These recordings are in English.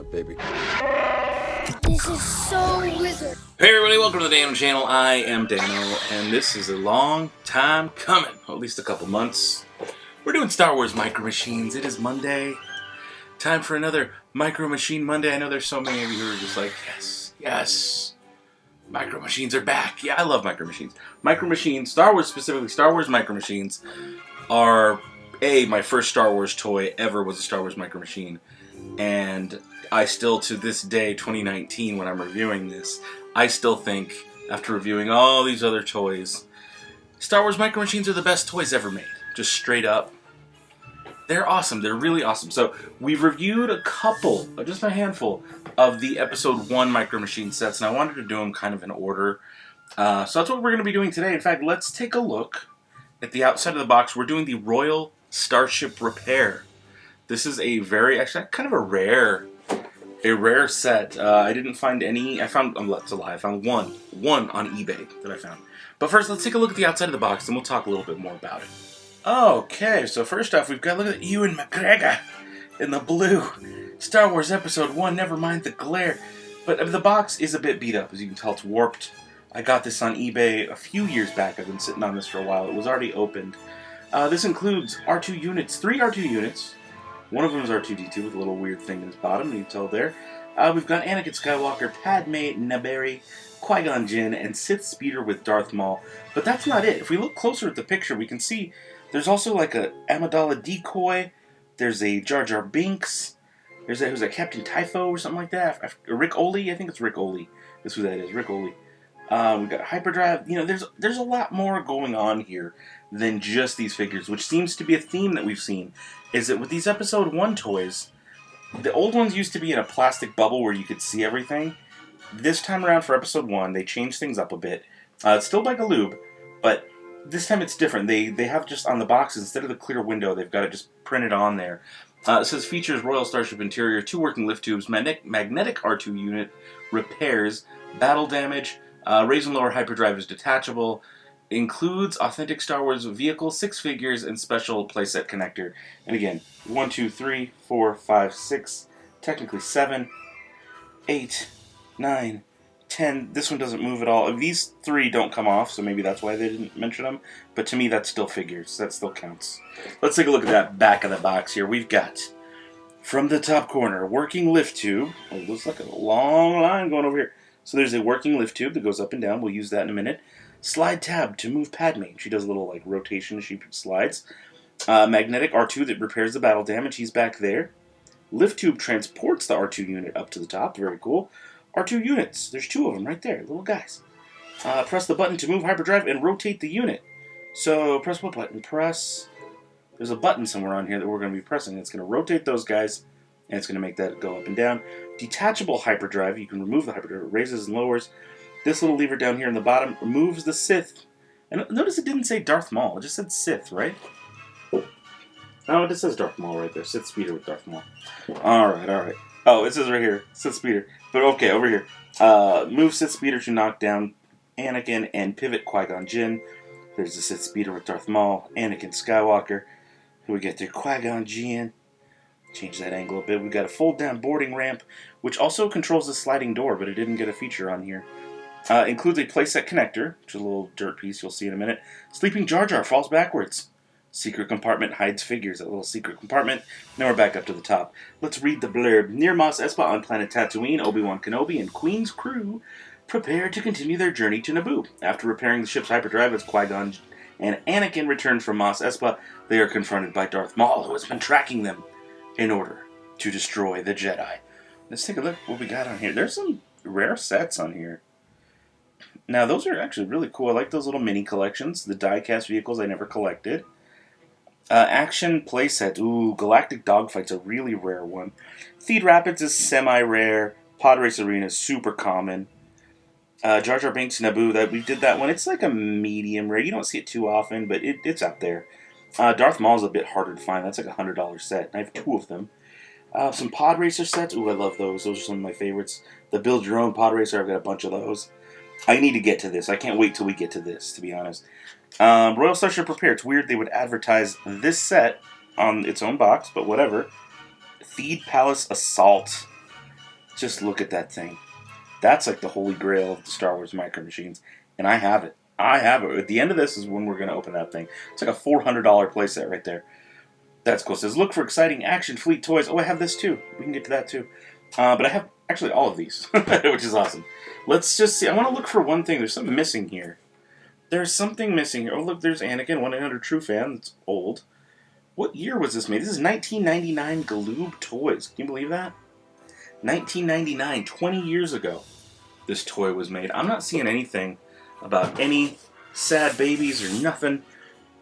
baby. This is so wizard. Hey everybody, welcome to the Dano channel. I am Dano, and this is a long time coming, at least a couple months. We're doing Star Wars Micro Machines. It is Monday. Time for another Micro Machine Monday. I know there's so many of you who are just like, yes, Micro Machines are back. Yeah, I love Micro Machines. Micro Machines, Star Wars specifically, Star Wars Micro Machines are, my first Star Wars toy ever was a Star Wars Micro Machine. And I still, to this day, 2019, when I'm reviewing this, I still think, after reviewing all these other toys, Star Wars Micro Machines are the best toys ever made. Just straight up. They're awesome. They're really awesome. So, we've reviewed a couple, just a handful, of the Episode 1 Micro Machine sets, and I wanted to do them kind of in order. So that's what we're going to be doing today. In fact, let's take a look at the outside of the box. We're doing the Royal Starship Repair. This is a very, actually, kind of a rare set. I didn't find any. I found, that's a lie. I found one on eBay that I found. But first, let's take a look at the outside of the box, and we'll talk a little bit more about it. Okay, so first off, we've got, look at Ewan McGregor in the blue. Star Wars Episode 1, never mind the glare. But the box is a bit beat up, as you can tell, it's warped. I got this on eBay a few years back. I've been sitting on this for a while. It was already opened. This includes R2 units, 3 R2 units. One of them is R2-D2 with a little weird thing in his bottom, you can tell there. We've got Anakin Skywalker, Padme, Naberi, Qui-gon Jinn, and Sith Speeder with Darth Maul. But that's not it. If we look closer at the picture, we can see there's also like a Amidala decoy. There's a Jar Jar Binks. There's a, who's that, Captain Typho or something like that? Rick Oli? I think it's Rick Oli. That's who that is, Rick Oli. We've got Hyperdrive. You know, there's a lot more going on here than just these figures, which seems to be a theme that we've seen. Is that with these Episode 1 toys, the old ones used to be in a plastic bubble where you could see everything. This time around for Episode 1, they changed things up a bit. It's still by Galoob, but this time it's different. They have just on the boxes, instead of the clear window, they've got it just printed on there. It says features Royal Starship interior, 2 working lift tubes, magnetic R2 unit, repairs, battle damage, raise and lower hyperdrive is detachable, includes authentic Star Wars vehicle, 6 figures, and special playset connector. And again, 1, 2, 3, 4, 5, 6, technically 7, 8, 9, 10. This one doesn't move at all. These 3 don't come off, so maybe that's why they didn't mention them. But to me, that's still figures. That still counts. Let's take a look at that back of the box here. We've got, from the top corner, working lift tube. Oh, it looks like a long line going over here. So there's a working lift tube that goes up and down. We'll use that in a minute. Slide tab to move Padme. She does a little like rotation as she slides. Magnetic R2 that repairs the battle damage. He's back there. Lift tube transports the R2 unit up to the top. Very cool. R2 units. There's 2 of them right there. Little guys. Press the button to move hyperdrive and rotate the unit. So press what button? Press. There's a button somewhere on here that we're going to be pressing. It's going to rotate those guys. And it's going to make that go up and down. Detachable hyperdrive. You can remove the hyperdrive. It raises and lowers. This little lever down here in the bottom removes the Sith. And notice it didn't say Darth Maul. It just said Sith, right? Oh, it just says Darth Maul right there. Sith Speeder with Darth Maul. Alright. Oh, it says right here. Sith Speeder. But okay, over here. Move Sith Speeder to knock down Anakin and pivot Qui-gon Jinn. There's the Sith Speeder with Darth Maul. Anakin Skywalker. Here we get there. Qui-gon Jinn. Change that angle a bit. We've got a fold-down boarding ramp, which also controls the sliding door, but it didn't get a feature on here. Includes a playset connector, which is a little dirt piece you'll see in a minute. Sleeping Jar Jar falls backwards. Secret compartment hides figures. That little secret compartment. Now we're back up to the top. Let's read the blurb. Near Mos Espa on planet Tatooine, Obi-Wan Kenobi and Queen's crew prepare to continue their journey to Naboo. After repairing the ship's hyperdrive as Qui-Gon and Anakin return from Mos Espa, they are confronted by Darth Maul, who has been tracking them in order to destroy the Jedi. Let's take a look what we got on here. There's some rare sets on here. Now, those are actually really cool. I like those little mini collections. The die-cast vehicles I never collected. Action playset. Ooh, Galactic Dogfight's a really rare one. Theed Rapids is semi-rare. Pod Race Arena is super common. Jar Jar Binks Naboo, we did that one. It's like a medium rare. You don't see it too often, but it's out there. Darth Maul's a bit harder to find. That's like a $100 set. I have 2 of them. Some Pod Racer sets. Ooh, I love those. Those are some of my favorites. The Build Your Own Pod Racer, I've got a bunch of those. I need to get to this. I can't wait till we get to this, to be honest. Royal Starship Repair. It's weird they would advertise this set on its own box, but whatever. Theed Palace Assault. Just look at that thing. That's like the holy grail of the Star Wars Micro Machines, and I have it. I have it. At the end of this is when we're going to open that thing. It's like a $400 playset right there. That's cool. It says, look for exciting action fleet toys. Oh, I have this too. We can get to that too. But I have actually all of these, which is awesome. Let's just see. I want to look for one thing. There's something missing here. There's something missing here. Oh, look, there's Anakin, 1-800 True Fan. It's old. What year was this made? This is 1999 Galoob Toys. Can you believe that? 1999, 20 years ago, this toy was made. I'm not seeing anything about any sad babies or nothing.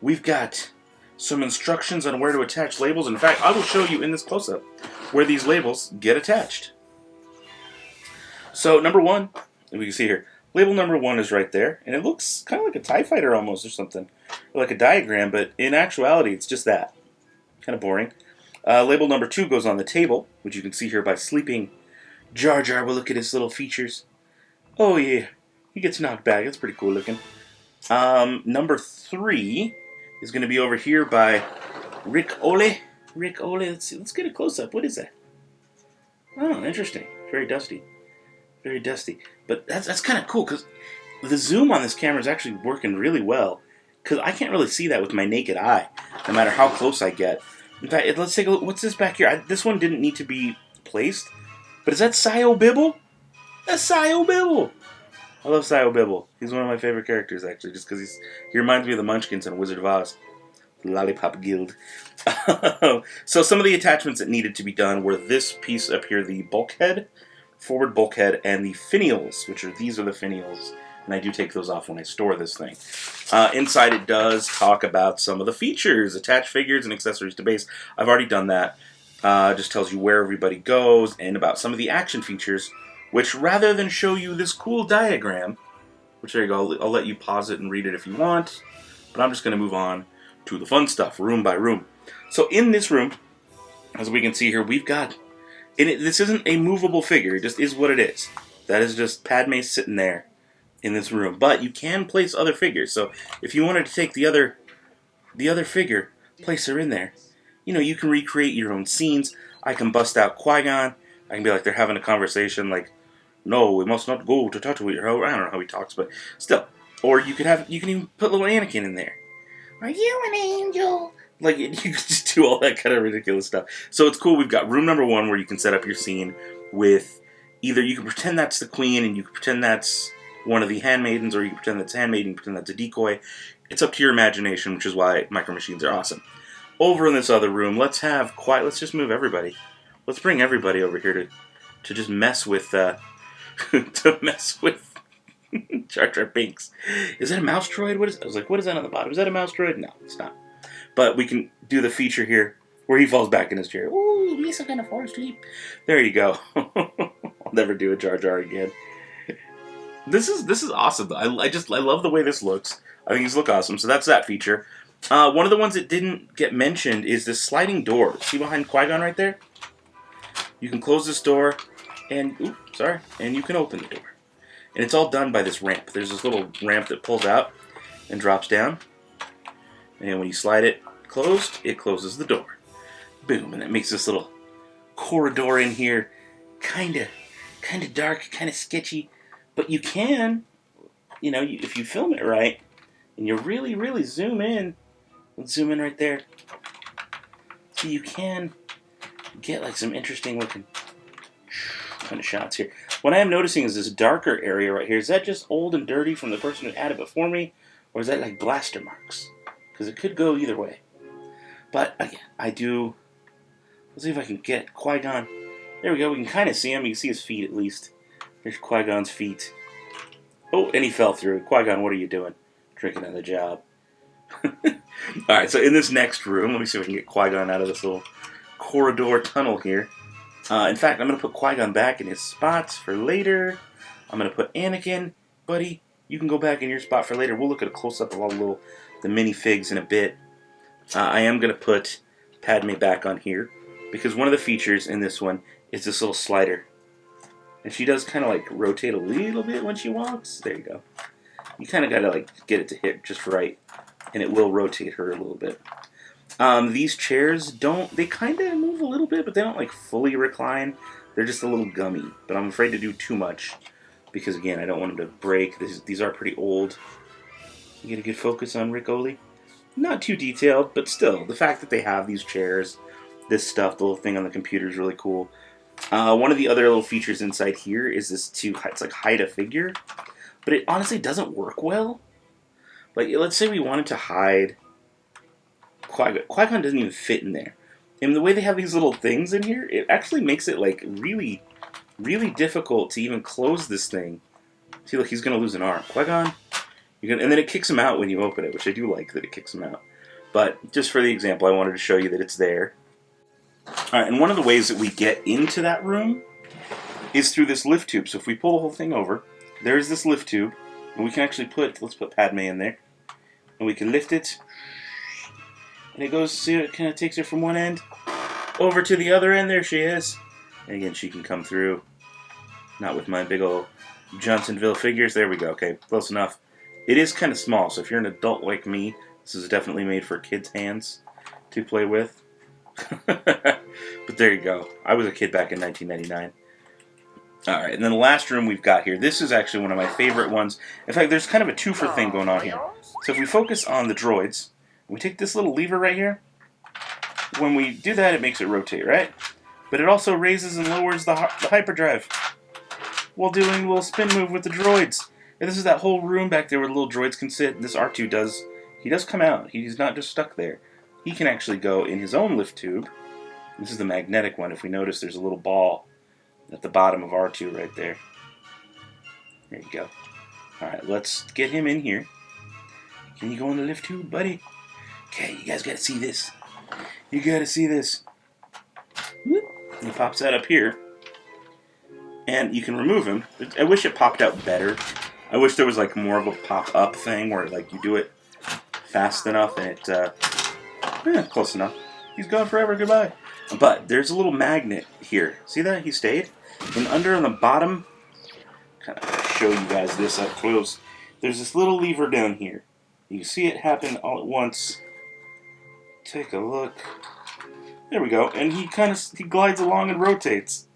We've got some instructions on where to attach labels. In fact, I will show you in this close-up where these labels get attached. So, number one, we can see here, label number one is right there, and it looks kind of like a TIE fighter almost or something, or like a diagram, but in actuality, it's just that. Kind of boring. Label number two goes on the table, which you can see here by sleeping Jar Jar. We'll look at his little features. Oh yeah, he gets knocked back. That's pretty cool looking. Number three is going to be over here by Rick Ole. Rick Ole, let's see. Let's get a close-up. What is that? Oh, interesting. Very dusty. Very dusty. But that's kind of cool, because the zoom on this camera is actually working really well, because I can't really see that with my naked eye, no matter how close I get. In fact, let's take a look. What's this back here? This one didn't need to be placed, but is that Sio Bibble? That's Sio Bibble! I love Sio Bibble. He's one of my favorite characters, actually, just because he reminds me of the Munchkins in Wizard of Oz. Lollipop Guild. So some of the attachments that needed to be done were this piece up here, the bulkhead, forward bulkhead, and the finials, these are the finials, and I do take those off when I store this thing. Inside it does talk about some of the features, attach figures and accessories to base. I've already done that. Just tells you where everybody goes, and about some of the action features, which rather than show you this cool diagram, which there you go, I'll let you pause it and read it if you want, but I'm just going to move on to the fun stuff, room by room. So in this room, as we can see here, we've got, this isn't a movable figure, it just is what it is. That is just Padme sitting there in this room. But you can place other figures, so if you wanted to take the other figure, place her in there, you can recreate your own scenes. I can bust out Qui-gon, I can be like they're having a conversation like, no, we must not go to Tatooine, or I don't know how he talks, but still. Or you can even put little Anakin in there. Are you an angel? Like, you can just do all that kind of ridiculous stuff. So it's cool. We've got room number one where you can set up your scene with either you can pretend that's the queen and you can pretend that's one of the handmaidens, or you can pretend that's handmaid and you can pretend that's a decoy. It's up to your imagination, which is why Micro Machines are awesome. Over in this other room, let's just move everybody. Let's bring everybody over here to just mess with, Jar Jar Binks. Is that a mouse droid? I was like, what is that on the bottom? Is that a mouse droid? No, it's not. But we can do the feature here where he falls back in his chair. Ooh, he's some kind of force sleep. There you go. I'll never do a Jar Jar again. This is awesome. I love the way this looks. I think these look awesome. So that's that feature. One of the ones that didn't get mentioned is this sliding door. See behind Qui-Gon right there? You can close this door, and you can open the door. And it's all done by this ramp. There's this little ramp that pulls out and drops down. And when you slide it closed, it closes the door. Boom, and that makes this little corridor in here kind of dark, kind of sketchy. But you can, if you film it right, and you really, really zoom in, let's zoom in right there. So you can get like some interesting looking kind of shots here. What I am noticing is this darker area right here. Is that just old and dirty from the person who had it before me? Or is that like blaster marks? Because it could go either way. But again, let's see if I can get Qui-Gon. There we go, we can kind of see him. You can see his feet at least. There's Qui-Gon's feet. Oh, and he fell through. Qui-Gon, what are you doing? Drinking on the job. Alright, so in this next room, let me see if I can get Qui-Gon out of this little corridor tunnel here. In fact, I'm going to put Qui-Gon back in his spots for later. I'm going to put Anakin. Buddy, you can go back in your spot for later. We'll look at a close-up of all the minifigs in a bit. I am going to put Padme back on here, because one of the features in this one is this little slider. And she does kind of like rotate a little bit when she walks. There you go. You kind of got to like get it to hit just right, and it will rotate her a little bit. These chairs they kind of move a little bit, but they don't like fully recline. They're just a little gummy, but I'm afraid to do too much because, again, I don't want them to break. These are pretty old. You get a good focus on Rick Oley. Not too detailed, but still, the fact that they have these chairs, this stuff, the little thing on the computer is really cool. One of the other little features inside here is this it's like hide a figure, but it honestly doesn't work well. Like, let's say we wanted to hide Qui-Gon. Qui-Gon doesn't even fit in there. And the way they have these little things in here, it actually makes it like really, really difficult to even close this thing. See, look, he's going to lose an arm. Qui-Gon, and then it kicks him out when you open it, which I do like that it kicks him out. But just for the example, I wanted to show you that it's there. Alright, and one of the ways that we get into that room is through this lift tube. So if we pull the whole thing over, there is this lift tube, and we can actually let's put Padme in there, and we can lift it, and it goes, see, it kind of takes her from one end over to the other end. There she is. And again, she can come through. Not with my big old Johnsonville figures. There we go. Okay, close enough. It is kind of small, so if you're an adult like me, this is definitely made for kids' hands to play with. But there you go. I was a kid back in 1999. Alright, and then the last room we've got here. This is actually one of my favorite ones. In fact, there's kind of a twofer thing going on here. So if we focus on the droids, we take this little lever right here. When we do that, it makes it rotate, right? But it also raises and lowers the hyperdrive while doing a little spin move with the droids. And this is that whole room back there where the little droids can sit. This R2 does. He does come out. He's not just stuck there. He can actually go in his own lift tube. This is the magnetic one. If we notice, there's a little ball at the bottom of R2 right there. There you go. Alright, let's get him in here. Can you go in the lift tube, buddy? Okay, you guys gotta see this. You gotta see this. Whoop. He pops out up here. And you can remove him. I wish it popped out better. I wish there was like more of a pop-up thing where like you do it fast enough and it, close enough. He's gone forever, goodbye. But there's a little magnet here. See that? He stayed. And under on the bottom, kind of show you guys this up close. There's this little lever down here. You can see it happen all at once. Take a look. There we go. And he glides along and rotates.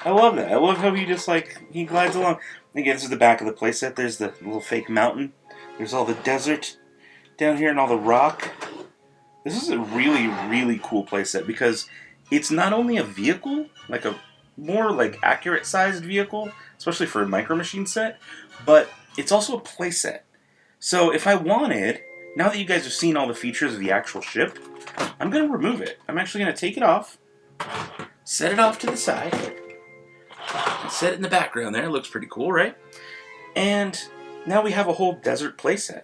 I love that. I love how he glides along. Again, this is the back of the playset. There's the little fake mountain. There's all the desert down here and all the rock. This is a really, really cool playset because it's not only a vehicle, like a more like accurate sized vehicle, especially for a Micro Machine set, but it's also a playset. So if I wanted, now that you guys have seen all the features of the actual ship, I'm going to remove it. I'm actually going to take it off, set it off to the side, set it in the background there. It looks pretty cool, right? And now we have a whole desert playset.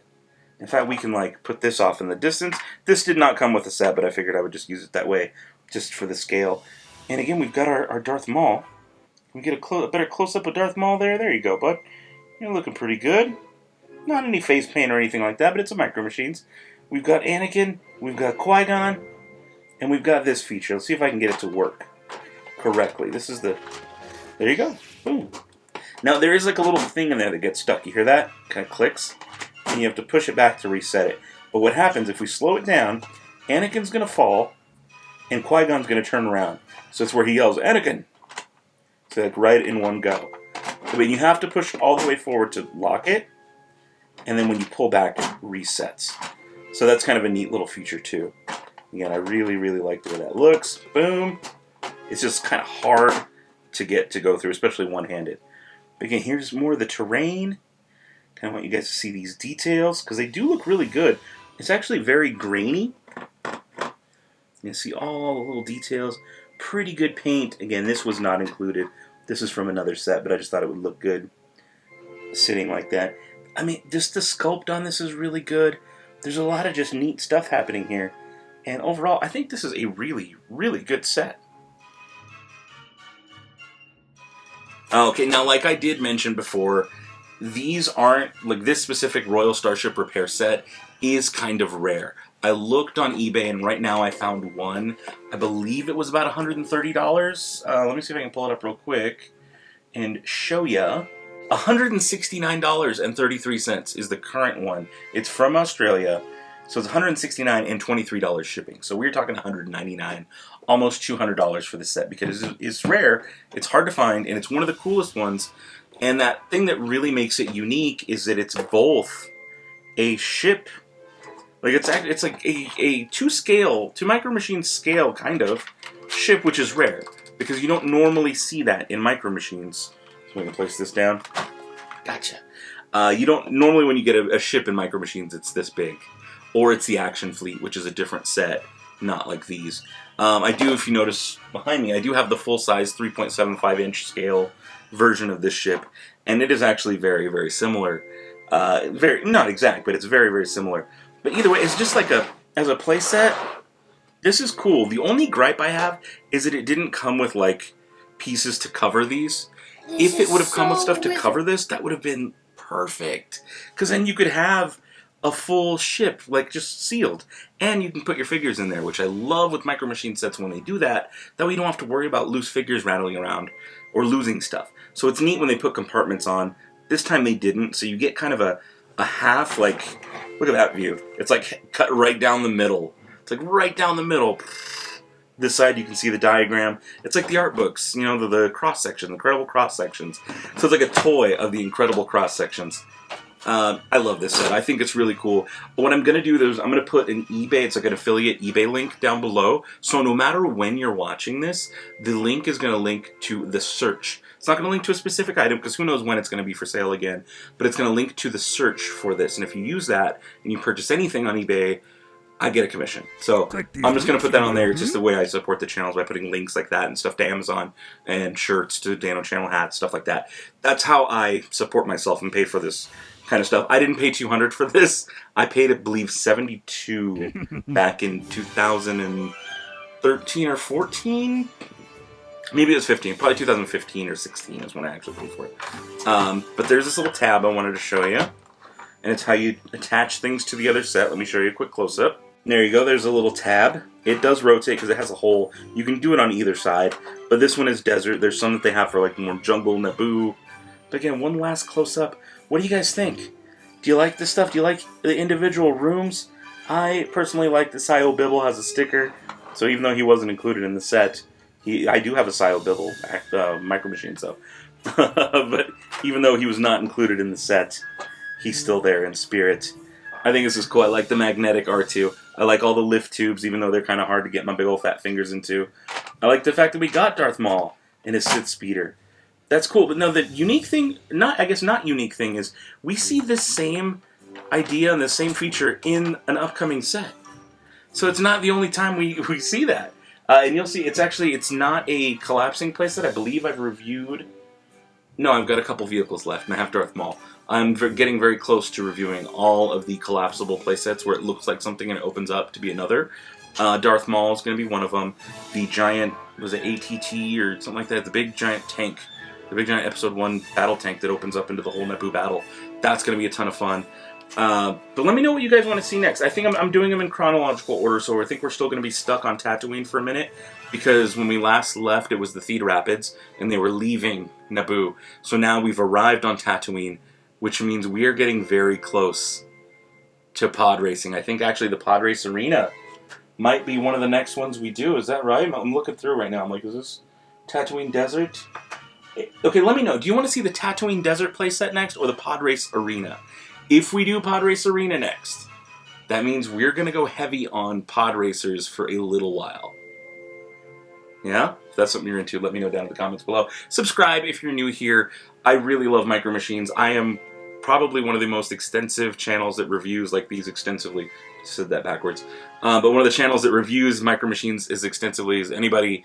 In fact, we can like put this off in the distance. This did not come with the set, but I figured I would just use it that way, just for the scale. And again, we've got our Darth Maul. Can we get a better close-up of Darth Maul there? There you go, bud. You're looking pretty good. Not any face paint or anything like that, but it's a Micro Machines. We've got Anakin, we've got Qui-Gon, and we've got this feature. Let's see if I can get it to work correctly. This is the... There you go. Boom. Now, there is like a little thing in there that gets stuck. You hear that? Kind of clicks. And you have to push it back to reset it. But what happens, if we slow it down, Anakin's going to fall, and Qui-Gon's going to turn around. So it's where he yells, Anakin! So like right in one go. So you have to push all the way forward to lock it, and then when you pull back, it resets. So that's kind of a neat little feature too. Again, I really, really like the way that looks. Boom! It's just kind of hard to go through, especially one-handed. But again, here's more of the terrain. Kind of want you guys to see these details, because they do look really good. It's actually very grainy. You can see all the little details. Pretty good paint. Again, this was not included. This is from another set, but I just thought it would look good sitting like that. I mean, just the sculpt on this is really good. There's a lot of just neat stuff happening here. And overall, I think this is a really, really good set. Okay, now like I did mention before, these aren't, like this specific Royal Starship repair set is kind of rare. I looked on eBay and right now I found one. I believe it was about $130. Let me see if I can pull it up real quick and show ya. $169.33 is the current one. It's from Australia. So it's $169 and $23 shipping. So we're talking $199, almost $200 for this set because it's rare, it's hard to find, and it's one of the coolest ones. And that thing that really makes it unique is that it's both a ship, like it's like a two Micro Machines scale kind of ship, which is rare because you don't normally see that in Micro Machines. So we can place this down. Gotcha. You don't normally when you get a ship in Micro Machines, it's this big, or it's the Action Fleet, which is a different set, not like these. I do, if you notice behind me, I do have the full size 3.75 inch scale version of this ship, and it is actually very, very similar. Very not exact, but it's very, very similar. But either way, it's just like as a playset, this is cool. The only gripe I have is that it didn't come with like pieces to cover these. If it would have come with stuff to cover this, that would have been perfect. Because then you could have a full ship, like just sealed. And you can put your figures in there, which I love with Micro Machine sets when they do that. That way you don't have to worry about loose figures rattling around or losing stuff. So it's neat when they put compartments on. This time they didn't, so you get kind of a half, like, look at that view. It's like cut right down the middle. It's like right down the middle. This side you can see the diagram. It's like the art books, you know, the cross section, the incredible cross sections. So it's like a toy of the incredible cross sections. I love this set. I think it's really cool. But what I'm going to do is I'm going to put an eBay, it's like an affiliate eBay link down below. So no matter when you're watching this, the link is going to link to the search. It's not going to link to a specific item because who knows when it's going to be for sale again. But it's going to link to the search for this. And if you use that and you purchase anything on eBay, I get a commission. So I'm just going to put that on there. It's just the way I support the channels by putting links like that and stuff to Amazon and shirts to Dano Channel hats, stuff like that. That's how I support myself and pay for this kind of stuff. I didn't pay $200 for this. I paid, I believe, $72 back in 2013 or 14. Maybe it was 15. Probably 2015 or 16 is when I actually paid for it. But there's this little tab I wanted to show you. And it's how you attach things to the other set. Let me show you a quick close-up. There you go. There's a little tab. It does rotate because it has a hole. You can do it on either side. But this one is desert. There's some that they have for like more jungle, Naboo. But again, one last close-up. What do you guys think? Do you like this stuff? Do you like the individual rooms? I personally like that Sio Bibble has a sticker. So even though he wasn't included in the set, I do have a Sio Bibble Micro Machines though. But even though he was not included in the set, he's still there in spirit. I think this is cool. I like the magnetic R2. I like all the lift tubes, even though they're kind of hard to get my big old fat fingers into. I like the fact that we got Darth Maul and his Sith speeder. That's cool. But no, the unique thing, not unique thing, is we see this same idea and the same feature in an upcoming set. So it's not the only time we see that. And you'll see, it's not a collapsing playset. I believe I've reviewed... No, I've got a couple vehicles left, and I have Darth Maul. I'm getting very close to reviewing all of the collapsible playsets where it looks like something and it opens up to be another. Darth Maul is going to be one of them. The giant, was it ATT or something like that? The big giant tank. The big giant Episode 1 battle tank that opens up into the whole Naboo battle. That's going to be a ton of fun. But let me know what you guys want to see next. I think I'm doing them in chronological order, so I think we're still going to be stuck on Tatooine for a minute. Because when we last left, it was the Theed Rapids, and they were leaving Naboo. So now we've arrived on Tatooine, which means we are getting very close to pod racing. I think actually the pod race arena might be one of the next ones we do. Is that right? I'm looking through right now. I'm like, is this Tatooine Desert? Okay, let me know. Do you want to see the Tatooine Desert playset next or the pod race arena? If we do pod race arena next, that means we're going to go heavy on pod racers for a little while. Yeah? If that's something you're into, let me know down in the comments below. Subscribe if you're new here. I really love Micro Machines. I am probably one of the most extensive channels that reviews like these extensively. I said that backwards. But one of the channels that reviews Micro Machines as extensively as anybody.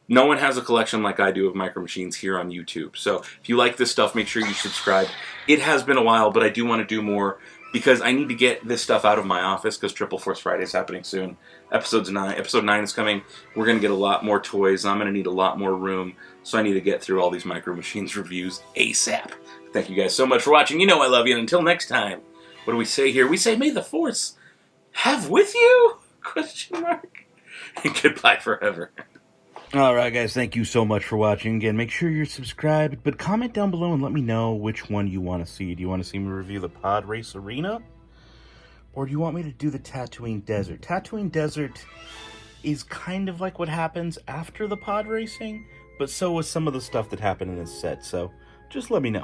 No one has a collection like I do of Micro Machines here on YouTube. So if you like this stuff, make sure you subscribe. It has been a while, but I do want to do more because I need to get this stuff out of my office because Triple Force Friday is happening soon. Episode 9 is coming. We're going to get a lot more toys. I'm going to need a lot more room. So I need to get through all these Micro Machines reviews ASAP. Thank you guys so much for watching. You know I love you. And until next time, what do we say here? We say, may the Force have with you? ? And goodbye forever. Alright guys, thank you so much for watching. Again, make sure you're subscribed, but comment down below and let me know which one you want to see. Do you want to see me review the Pod Race Arena? Or do you want me to do the Tatooine Desert? Tatooine Desert is kind of like what happens after the pod racing, but so was some of the stuff that happened in this set, so just let me know.